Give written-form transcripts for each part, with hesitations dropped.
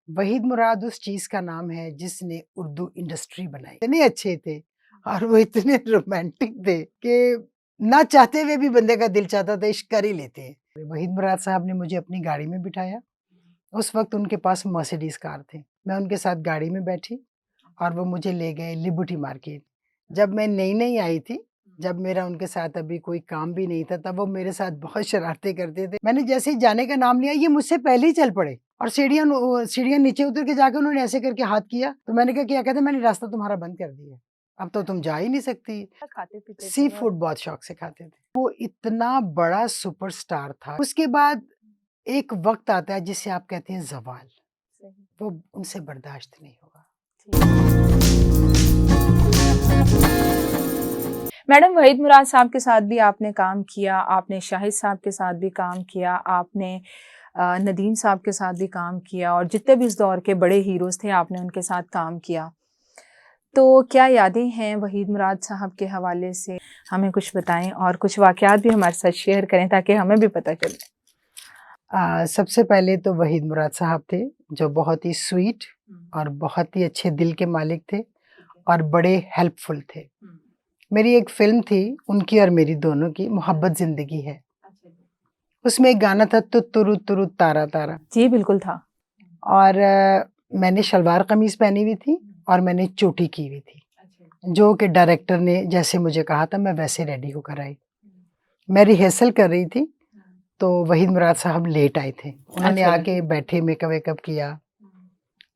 वहीद मुराद उस चीज़ का नाम है जिसने उर्दू इंडस्ट्री बनाई। इतने अच्छे थे और वो इतने रोमांटिक थे कि ना चाहते हुए भी बंदे का दिल चाहता था इश्क कर ही लेते हैं। वहीद मुराद साहब ने मुझे अपनी गाड़ी में बिठाया। उस वक़्त उनके पास मर्सिडीज़ कार थी। मैं उनके साथ गाड़ी में बैठी और वो मुझे ले गए लिबर्टी मार्केट। जब मैं नई-नई आई थी, जब मेरा उनके साथ अभी कोई काम भी नहीं था, तब वो मेरे साथ बहुत शरारतें करते थे। मैंने जैसे ही जाने का नाम लिया, ये मुझसे पहले ही चल पड़े और सीढ़ियाँ नीचे उतर के जाके उन्होंने ऐसे करके हाथ किया, तो मैंने कहा क्या? कहते मैंने रास्ता तुम्हारा बंद कर दिया, अब तो तुम जा ही नहीं सकती। खाते-पीते थे सी और फूड बहुत शौक से खाते थे। वो इतना बड़ा सुपरस्टार था। उसके बाद एक वक़्त आता है जिसे आप कहते हैं ज़वाल, सही। वो उनसे बर्दाश्त नहीं होगा। मैडम वहीद मुराद साहब के साथ भी आपने काम किया, आपने शाहिद साहब के साथ भी काम किया, आपने नदीम साहब के साथ भी काम किया और जितने भी इस दौर के बड़े हीरोज़ थे आपने उनके साथ काम किया। तो क्या यादें हैं वहीद मुराद साहब के हवाले से? हमें कुछ बताएँ और कुछ वाक़यात भी हमारे साथ शेयर करें ताकि हमें भी पता चले। सबसे पहले तो वहीद मुराद साहब थे, जो बहुत ही स्वीट और बहुत ही अच्छे दिल के मालिक थे और बड़े हेल्पफुल थे। मेरी एक फ़िल्म थी उनकी और मेरी दोनों की, मोहब्बत ज़िंदगी है। उसमें एक गाना था तुरु तुरु तारा तारा जी, बिल्कुल था। और मैंने शलवार कमीज़ पहनी हुई थी और मैंने चोटी की हुई थी, जो कि डायरेक्टर ने जैसे मुझे कहा था मैं वैसे रेडी होकर आई। मैं रिहर्सल कर रही थी, तो वहीद मुराद साहब लेट आए थे। उन्होंने अच्छा जी। आके बैठे, मेकअप-वेकअप किया।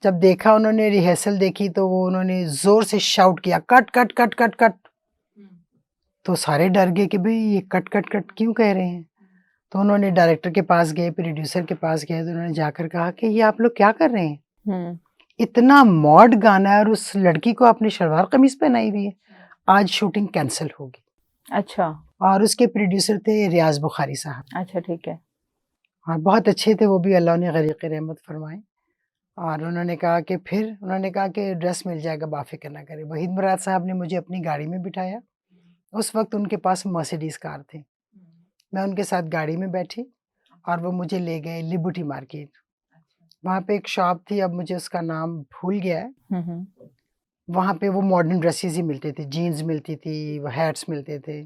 जब देखा उन्होंने रिहर्सल देखी तो वो उन्होंने ज़ोर से शाउट किया cut, cut, cut, cut, cut. तो सारे डर गए कि भई ये कट, कट, कट क्यों कह रहे हैं? तो उन्होंने डायरेक्टर के पास गए, प्रोड्यूसर के पास गए, तो उन्होंने जाकर कहा कि ये आप लोग क्या कर रहे हैं? हुँ। इतना मॉड गाना है और उस लड़की को आपने शलवार कमीज़ पहनाई हुई है। आज शूटिंग कैंसल होगी। अच्छा, और उसके प्रोड्यूसर थे रियाज़ बुखारी साहब अच्छा ठीक है। और बहुत अच्छे थे वो भी, अल्लाह उन्हें ग़रीक़ रहमत फ़रमाए। और उन्होंने कहा कि ड्रेस मिल जाएगा, बाफ़िक्र ना करें। वहीद मुराद साहब ने मुझे अपनी गाड़ी में बिठाया। उस वक़्त उनके पास मर्सिडीज़ कार थी। मैं उनके साथ गाड़ी में बैठी और वो मुझे ले गए लिबर्टी मार्केट। वहाँ पे एक शॉप थी, अब मुझे उसका नाम भूल गया है। हुँ, हुँ। वहाँ पे वो मॉडर्न ड्रेसेज़ ही मिलते थे, जीन्स मिलती थी, वो हैट्स मिलते थे।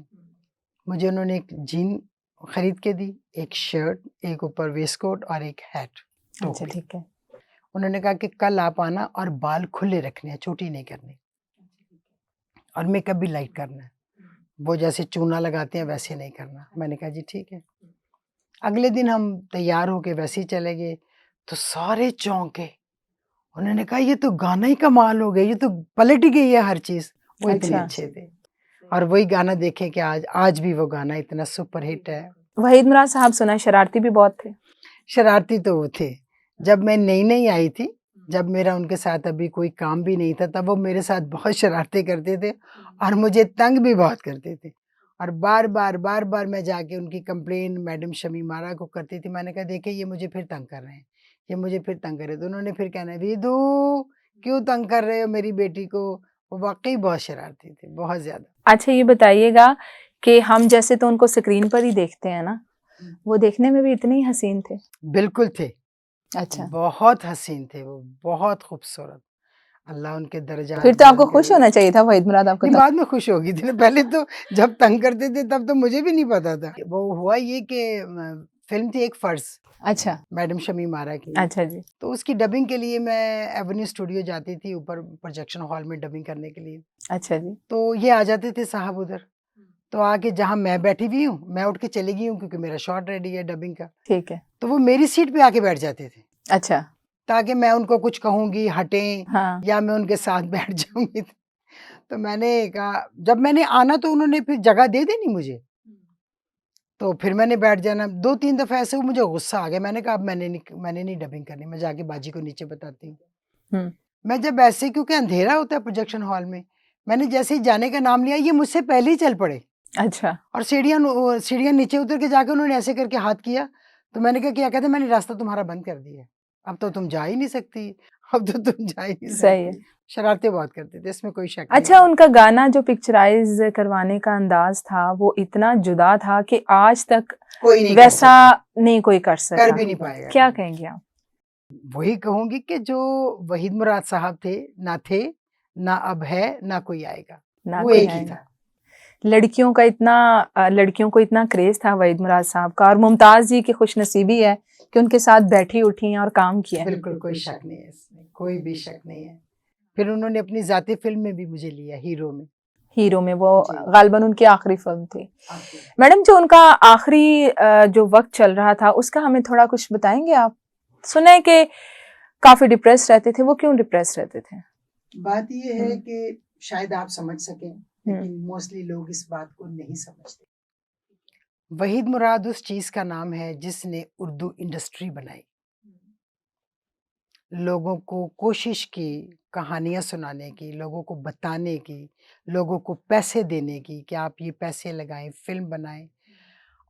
मुझे उन्होंने एक जीन खरीद के दी, एक शर्ट, एक ऊपर वेस्टकोट और एक हैट, अच्छा टोपी। ठीक है। उन्होंने कहा कि कल आप आना और बाल खुले रखने हैं, चोटी नहीं करनी और मेकअप भी लाइट करना है। वो जैसे चूना लगाते हैं वैसे नहीं करना। मैंने कहा जी ठीक है। अगले दिन हम तैयार होके वैसे ही चले गए, तो सारे चौंके। उन्होंने कहा ये तो गाना ही कमाल हो गया, ये तो पलट ही गई है हर चीज़। वो इतने अच्छा। अच्छे थे और वही गाना देखें कि आज भी वो गाना इतना सुपर हिट है। वहीद मुराद साहब सुना शरारती भी बहुत थे। शरारती तो वो थे। जब मैं नई-नई आई थी, जब मेरा उनके साथ अभी कोई काम भी नहीं था, तब वो मेरे साथ बहुत शरारतें करते थे और मुझे तंग भी बहुत करते थे। और बार-बार मैं जाके उनकी कंप्लेन मैडम शमीम आरा को करती थी। मैंने कहा देखिए ये मुझे फिर तंग कर रहे हैं, ये मुझे फिर तंग कर रहे हैं। तो उन्होंने फिर कहना विदु क्यों तंग कर रहे हो मेरी बेटी को? वो वाक़ई बहुत शरारती थे, बहुत ज़्यादा। अच्छा ये बताइएगा कि हम जैसे तो उनको स्क्रीन पर ही देखते हैं ना, वो देखने में भी इतने ही हसीन थे? बिल्कुल थे। अच्छा। बहुत हसीन थे वो, बहुत खूबसूरत। अल्लाह उनके दर्जात फिर तो आपको बुलंद खुश करे। होना चाहिए था वहीद मुराद आपको नहीं, तो। बाद में खुश हो गई थी ना, पहले तो जब तंग करते थे तब तो मुझे भी नहीं पता था। वो हुआ ये कि फ़िल्म थी एक फ़र्ज़, अच्छा, मैडम शमीम आरा की। अच्छा जी। तो उसकी डबिंग के लिए मैं एवेन्यू स्टूडियो जाती थी ऊपर प्रोजेक्शन हॉल में डबिंग करने के लिए। अच्छा जी। तो ये आ जाते थे साहब उधर, तो आके जहाँ मैं बैठी हुई हूँ, मैं उठ के चली गई हूँ क्योंकि मेरा शॉट रेडी है डबिंग का। ठीक है। तो वो मेरी सीट पे आके बैठ जाते थे, अच्छा, ताकि मैं उनको कुछ कहूँगी हटें हाँ। या मैं उनके साथ बैठ जाऊँगी। तो मैंने कहा जब मैंने आना तो उन्होंने फिर जगह दे देनी मुझे, तो फिर मैंने बैठ जाना। 2-3 दफ़ा ऐसे हुआ मुझे गुस्सा आ गया, मैंने कहा अब मैंने नहीं डबिंग करनी, मैं जाके बाजी को नीचे बताती हूँ। हुँ। मैं जब ऐसे क्योंकि अंधेरा होता है प्रोजेक्शन हॉल में, मैंने जैसे ही जाने का नाम लिया ये मुझसे पहले ही चल पड़े अच्छा। और सीढ़ियाँ नीचे उतर के जाके उन्होंने ऐसे करके हाथ किया, तो मैंने कहा क्या? कहते मैंने रास्ता तुम्हारा बंद कर दिया है, अब तो तुम जा ही नहीं सकती, अब तो तुम जा ही नहीं सही है। सकती। शरारतें बहुत करते थे, इसमें कोई शक नहीं अच्छा है। उनका गाना जो पिक्चराइज़ करवाने का अंदाज़ था, वो इतना जुदा था कि आज तक कोई नहीं कर वैसा सका, नहीं कोई कर कर सका। भी नहीं पाएगा क्या कभी। कहेंगे आप? वही कहूँगी कि जो वहीद मुराद साहब थे, ना अब है, ना कोई आएगा। ना वो कोई एक ही आएगा। था। लड़कियों को इतना क्रेज था वहीद मुराद साहब का, और मुमताज जी की खुशनसीबी है कि उनके साथ बैठी उठी हैं और काम किया है। बिल्कुल कोई शक नहीं है इसमें, कोई भी शक नहीं है। फिर उन्होंने अपनी ज़ाती फ़िल्म में भी मुझे लिया, हीरो में। हीरो में वो जी। गालिबन उनकी आखिरी फिल्म थी। आखिरी। मैडम, जो उनका आखिरी जो वक्त चल रहा था उसका हमें थोड़ा कुछ बताएंगे आप? सुना है कि काफी डिप्रेस रहते थे, वो क्यों डिप्रेस रहते थे? बात ये है कि शायद आप समझ सकें, हम्म। लेकिन मोस्टली लोग इस बात को नहीं समझते। वहीद मुराद उस चीज़ का नाम है जिसने उर्दू इंडस्ट्री बनाई। लोगों को कोशिश की कहानियाँ सुनाने की, लोगों को बताने की, लोगों को पैसे देने की कि आप ये पैसे लगाएँ, फ़िल्म बनाएँ।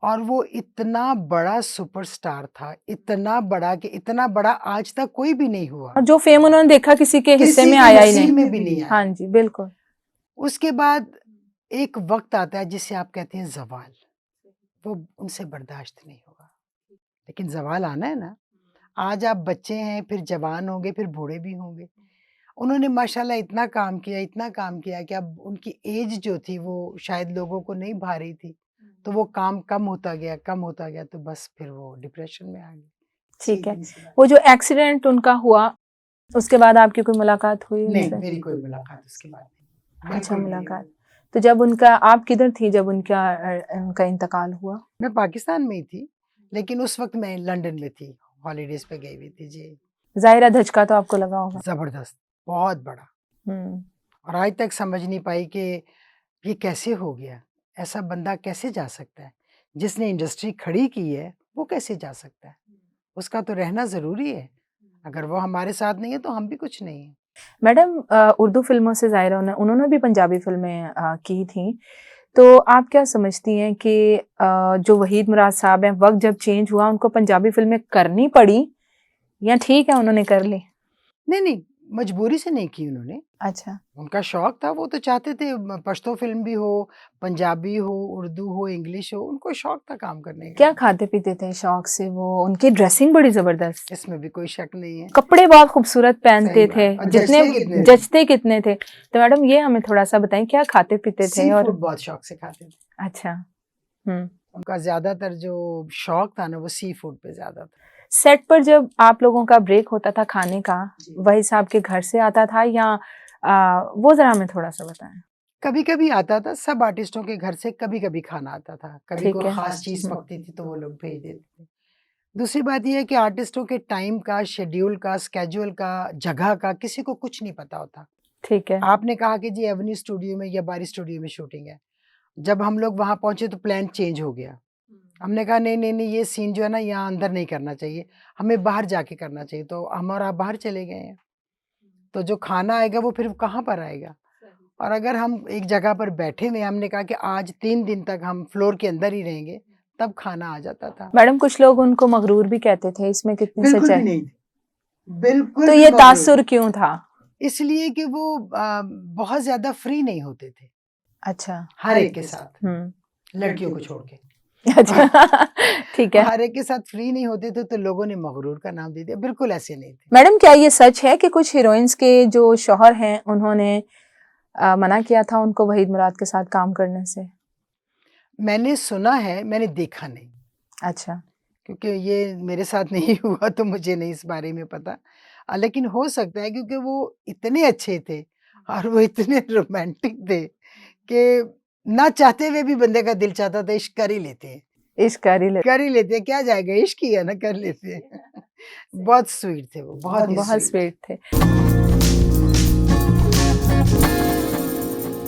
और वो इतना बड़ा सुपरस्टार था, इतना बड़ा कि इतना बड़ा आज तक कोई भी नहीं हुआ। और जो फेम उन्होंने देखा किसी के हिस्से किसी में के आया ही नसीब नहीं। में भी नहीं आया। हाँ जी, बिल्कुल। उसके बाद एक वक़्त आता है जिसे आप कहते हैं ज़वाल, वो उनसे बर्दाश्त नहीं होगा। लेकिन ज़वाल आना है ना, आज आप बच्चे हैं, फिर जवान होंगे, फिर बूढ़े भी होंगे। उन्होंने माशाल्लाह इतना काम किया कि अब उनकी एज जो थी वो शायद लोगों को नहीं भा रही थी। तो वो काम कम होता गया तो बस फिर वो डिप्रेशन में आ गए। ठीक है। सीधी सी बात। वो जो एक्सीडेंट उनका हुआ, उसके बाद आपकी कोई मुलाकात हुई नहीं, उनसे? मेरी कोई मुलाकात उसके बाद नहीं। अच्छा, बिल्कुल भी नहीं मुलाकात। हुई। तो जब उनका, आप किधर थी जब उनका इंतकाल हुआ? मैं पाकिस्तान में ही थी, लेकिन उस वक़्त मैं लंदन में थी, हॉलिडेज़ पे गई हुई थी। जी, ज़ाहिर धचका तो आपको लगा होगा। ज़बरदस्त, बहुत बड़ा। हम्म। और आज तक समझ नहीं पाई कि ये कैसे हो गया? ऐसा बंदा कैसे जा सकता है? जिसने इंडस्ट्री खड़ी की है, वो कैसे जा सकता है? उसका तो रहना ज़रूरी है। अगर वो हमारे साथ नहीं है, तो हम भी कुछ नहीं हैं। मैडम, उर्दू फिल्मों से ज़ाहिर उन्होंने भी पंजाबी फिल्में की थी। तो आप क्या समझती हैं कि जो वहीद मुराद साहब हैं, वक्त जब चेंज हुआ उनको पंजाबी फिल्में करनी पड़ी, या ठीक है उन्होंने कर ली? नहीं, मजबूरी से नहीं की उन्होंने। अच्छा। उनका शौक था, वो तो चाहते थे पश्तो फ़िल्म भी हो, पंजाबी हो, उर्दू हो, इंग्लिश हो, उनको शौक था काम करने का। क्या खाते पीते थे शौक से वो? उनकी ड्रेसिंग बड़ी जबरदस्त, इसमें भी कोई शक नहीं है। कपड़े बहुत खूबसूरत पहनते सही थे, बात। और जितने जचते कितने थे। तो मैडम ये हमें थोड़ा सा बताएं, क्या खाते पीते थे? सी और फूड बहुत शौक से खाते थे। अच्छा। उनका ज़्यादातर जो शौक था ना, वो सी फूड पे ज़्यादा था। सेट पर जब आप लोगों का ब्रेक होता था खाने का, जी। वही साहब के घर से आता था या वो जरा हमें थोड़ा सा बताएं। कभी-कभी आता था, सब आर्टिस्टों के घर से कभी-कभी खाना आता था। कभी ठीक कोई है। ख़ास चीज़ पकती थी तो वो लोग भेज देते थे। दूसरी बात ये है कि आर्टिस्टों के टाइम का, शेड्यूल का, स्केड्यूल का, जगह का किसी को कुछ नहीं पता होता। ठीक है। आपने कहा कि जी एवेन्यू स्टूडियो में या बारी स्टूडियो में शूटिंग है। जब हम लोग वहाँ पहुँचे तो प्लान चेंज हो गया। हमने कहा नहीं, ये सीन जो है ना यहाँ अंदर नहीं करना चाहिए, हमें बाहर जाके करना चाहिए। तो हम और आप बाहर चले गए हैं। तो जो खाना आएगा वो फिर कहाँ पर आएगा? और अगर हम एक जगह पर बैठे हुए हैं, हमने कहा कि आज 3 दिन तक हम फ्लोर के अंदर ही रहेंगे, तब खाना आ जाता था। मैडम, कुछ लोग उनको मगरूर भी कहते थे, इसमें कितनी बिल्कुल सच्चाई? भी नहीं, बिल्कुल तो भी ये मगरूर। तासुर क्यों था? इसलिए कि वो बहुत ज़्यादा फ्री नहीं होते थे, अच्छा। हर एक के साथ, हम्म। लड़कियों को छोड़ के। अच्छा। ठीक है। हर एक के साथ फ्री नहीं होते थे तो लोगों ने मगरूर का नाम दे दिया। बिल्कुल ऐसे नहीं थे। मैडम, क्या ये सच है कि कुछ हीरोइंस के जो शौहर हैं उन्होंने मना किया था उनको वहीद मुराद के साथ काम करने से? मैंने सुना है, मैंने देखा नहीं, अच्छा। क्योंकि ये मेरे साथ नहीं हुआ तो मुझे नहीं इस बारे में पता। लेकिन हो सकता है क्योंकि वो इतने अच्छे थे और वो इतने रोमांटिक थे कि ना चाहते हुए भी बंदे का दिल चाहता था, इश्क कर ही लेते हैं। इश्क कर ही कर ही लेते हैं, क्या जाएगा, इश्क ही है ना, कर लेते हैं। बहुत स्वीट थे वो, बहुत ही बहुत स्वीट। स्वीट थे।